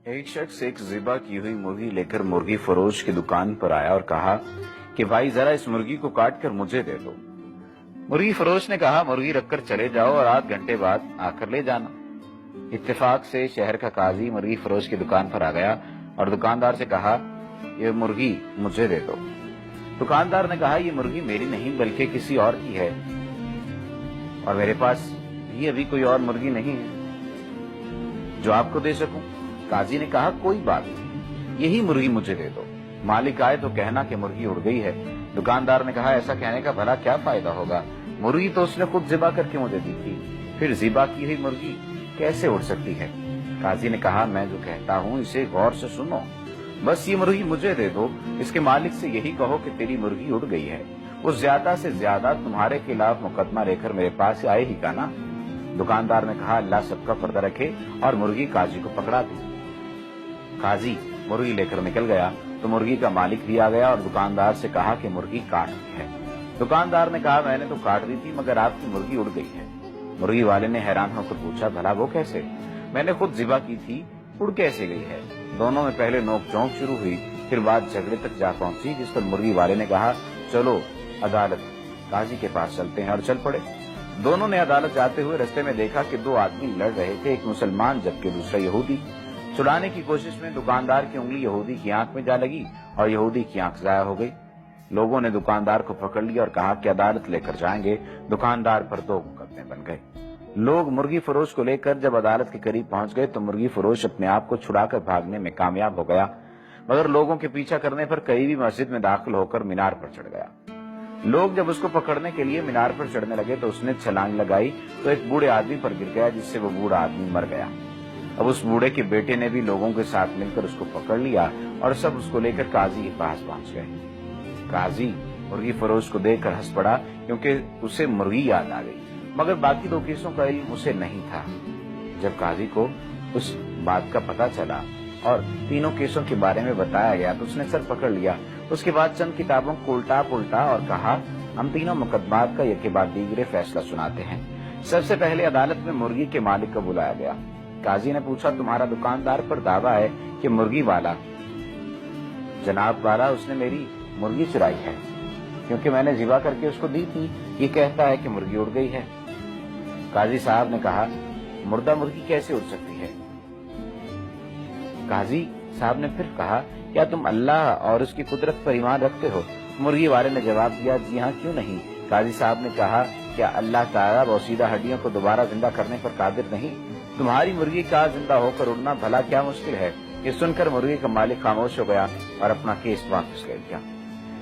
ایک شخص ایک ذبح کی ہوئی مرغی لے کر مرغی فروش کی دکان پر آیا اور کہا کہ بھائی ذرا اس مرغی کو کاٹ کر مجھے دے دو۔ مرغی فروش نے کہا مرغی رکھ کر چلے جاؤ اور آدھ گھنٹے بعد آ کر لے جانا۔ اتفاق سے شہر کا قاضی مرغی فروش کی دکان پر آ گیا اور دکاندار سے کہا یہ مرغی مجھے دے دو۔ دکاندار نے کہا یہ مرغی میری نہیں بلکہ کسی اور کی ہے اور میرے پاس بھی ابھی کوئی اور مرغی نہیں ہے جو آپ کو دے سکوں۔ قاضی نے کہا کوئی بات نہیں، یہی مرغی مجھے دے دو، مالک آئے تو کہنا کہ مرغی اڑ گئی ہے۔ دکاندار نے کہا ایسا کہنے کا بھلا کیا فائدہ ہوگا، مرغی تو اس نے خود ذبح کر کے مجھے دی تھی، پھر ذبح کی ہوئی مرغی کیسے اڑ سکتی ہے؟ قاضی نے کہا میں جو کہتا ہوں اسے غور سے سنو، بس یہ مرغی مجھے دے دو، اس کے مالک سے یہی کہو کہ تیری مرغی اڑ گئی ہے، وہ زیادہ سے زیادہ تمہارے خلاف مقدمہ لے کر میرے پاس آئے ہی گا نا۔ دکاندار نے کہا اللہ سب کا پردہ رکھے اور مرغی قاضی کو پکڑا دی۔ قاضی مرغی لے کر نکل گیا تو مرغی کا مالک بھی آ گیا اور دکاندار سے کہا کہ مرغی کاٹ دی ہے۔ دکاندار نے کہا میں نے تو کاٹ دی تھی مگر آپ کی مرغی اڑ گئی ہے۔ مرغی والے نے حیران ہو کر پوچھا بھلا وہ کیسے؟ میں نے خود ذبح کی تھی، اڑ کیسے گئی ہے؟ دونوں میں پہلے نوک جھونک شروع ہوئی، پھر بات جھگڑے تک جا پہنچی، جس پر مرغی والے نے کہا چلو عدالت، قاضی کے پاس چلتے ہیں، اور چل پڑے۔ دونوں نے عدالت جاتے ہوئے رستے میں دیکھا کہ دو آدمی لڑ رہے تھے، ایک مسلمان جبکہ دوسرا یہودی۔ چھڑانے کی کوشش میں دکاندار کی انگلی یہودی کی آنکھ میں جا لگی اور یہودی کی آنکھ ضائع ہو گئی۔ لوگوں نے دکاندار کو پکڑ لیا اور کہا کہ عدالت لے کر جائیں گے۔ دکاندار پر دو مقدمے بن گئے۔ لوگ مرغی فروش کو لے کر جب عدالت کے قریب پہنچ گئے تو مرغی فروش اپنے آپ کو چھڑا کر بھاگنے میں کامیاب ہو گیا، مگر لوگوں کے پیچھا کرنے پر قریبی مسجد میں داخل ہو کر مینار پر چڑھ گیا۔ لوگ جب اس کو پکڑنے کے لیے مینار پر چڑھنے لگے تو اس نے چھلانگ لگائی تو ایک بوڑھے آدمی پر گر گیا، جس سے وہ بوڑھا آدمی مر گیا۔ اب اس بوڑھے کے بیٹے نے بھی لوگوں کے ساتھ مل کر اس کو پکڑ لیا اور سب اس کو لے کر قاضی کے پاس پہنچ گئے۔ قاضی مرغی فروش کو دیکھ کر ہنس پڑا کیونکہ اسے مرغی یاد آ گئی، مگر باقی دو کیسوں کا علم اسے نہیں تھا۔ جب قاضی کو اس بات کا پتہ چلا اور تینوں کیسوں کے بارے میں بتایا گیا تو اس نے سر پکڑ لیا۔ اس کے بعد چند کتابوں کو الٹا پلٹا اور کہا ہم تینوں مقدمات کا یکے بعد دیگرے فیصلہ سناتے ہیں۔ سب سے پہلے عدالت میں مرغی کے مالک کو بلایا گیا۔ قاضی نے پوچھا تمہارا دکاندار پر دعویٰ ہے کہ مرغی والا جناب والا اس نے میری مرغی چرائی ہے کیونکہ میں نے ذبح کر کے اس کو دی تھی، یہ کہتا ہے کہ مرغی اڑ گئی ہے۔ قاضی صاحب نے کہا مردہ مرغی کیسے اڑ سکتی ہے؟ قاضی صاحب نے پھر کہا کیا تم اللہ اور اس کی قدرت پر ایمان رکھتے ہو؟ مرغی والے نے جواب دیا جی ہاں کیوں نہیں۔ قاضی صاحب نے کہا کیا اللہ تعالیٰ بوسیدہ ہڈیوں کو دوبارہ زندہ کرنے پر قادر نہیں؟ تمہاری مرغی کا زندہ ہو کر اڑنا بھلا کیا مشکل ہے؟ یہ سن کر مرغی کا مالک خاموش ہو گیا اور اپنا کیس واپس لے لیا۔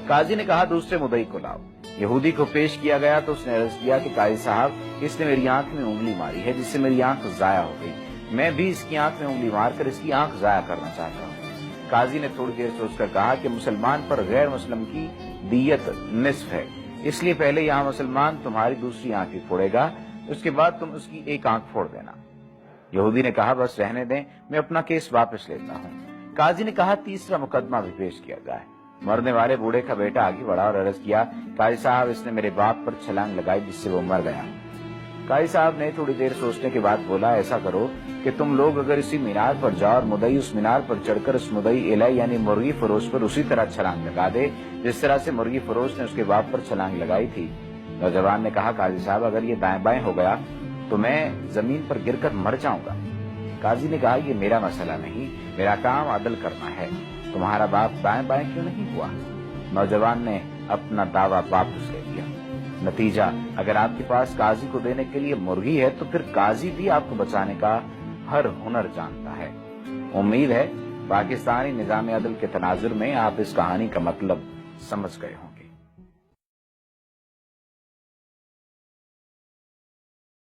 قاضی نے کہا دوسرے مدعی کو لاؤ۔ یہودی کو پیش کیا گیا تو اس نے عرض کیا کہ قاضی صاحب اس نے میری آنکھ میں انگلی ماری ہے جس سے میری آنکھ ضائع ہو گئی، میں بھی اس کی آنکھ میں انگلی مار کر اس کی آنکھ ضائع کرنا چاہتا ہوں۔ قاضی نے تھوڑی دیر سوچ کر کہا کہ مسلمان پر غیر مسلم کی دیت نصف ہے، اس لیے پہلے یہاں مسلمان تمہاری دوسری آنکھ بھی پھوڑے گا، اس کے بعد تم اس کی ایک آنکھ پھوڑ دینا۔ یہودی نے کہا بس رہنے دیں، میں اپنا کیس واپس لیتا ہوں۔ قاضی نے کہا تیسرا مقدمہ بھی پیش کیا جائے۔ مرنے والے بوڑھے کا بیٹا آگے بڑھا اور عرض کیا قاضی صاحب اس نے میرے باپ پر چھلانگ لگائی جس سے وہ مر گیا۔ قاضی صاحب نے تھوڑی دیر سوچنے کے بعد بولا ایسا کرو کہ تم لوگ اگر اسی مینار پر جاؤ اور مدعی اس مینار پر چڑھ کر اس مدعی الیہ یعنی مرغی فروش پر اسی طرح چھلانگ لگا دے جس طرح سے مرغی فروش نے اس کے باپ پر چھلانگ لگائی تھی۔ نوجوان نے کہا قاضی صاحب اگر یہ دائیں بائیں ہو گیا تو میں زمین پر گر کر مر جاؤں گا۔ قاضی نے کہا یہ میرا مسئلہ نہیں، میرا کام عدل کرنا ہے، تمہارا باپ دائیں بائیں کیوں نہیں ہوا؟ نوجوان نے اپنا دعویٰ واپس لے لیا۔ نتیجہ اگر آپ کے پاس قاضی کو دینے کے لیے مرغی ہے تو پھر قاضی بھی آپ کو بچانے کا ہر ہنر جانتا ہے۔ امید ہے پاکستانی نظام عدل کے تناظر میں آپ اس کہانی کا مطلب سمجھ گئے ہوں گے۔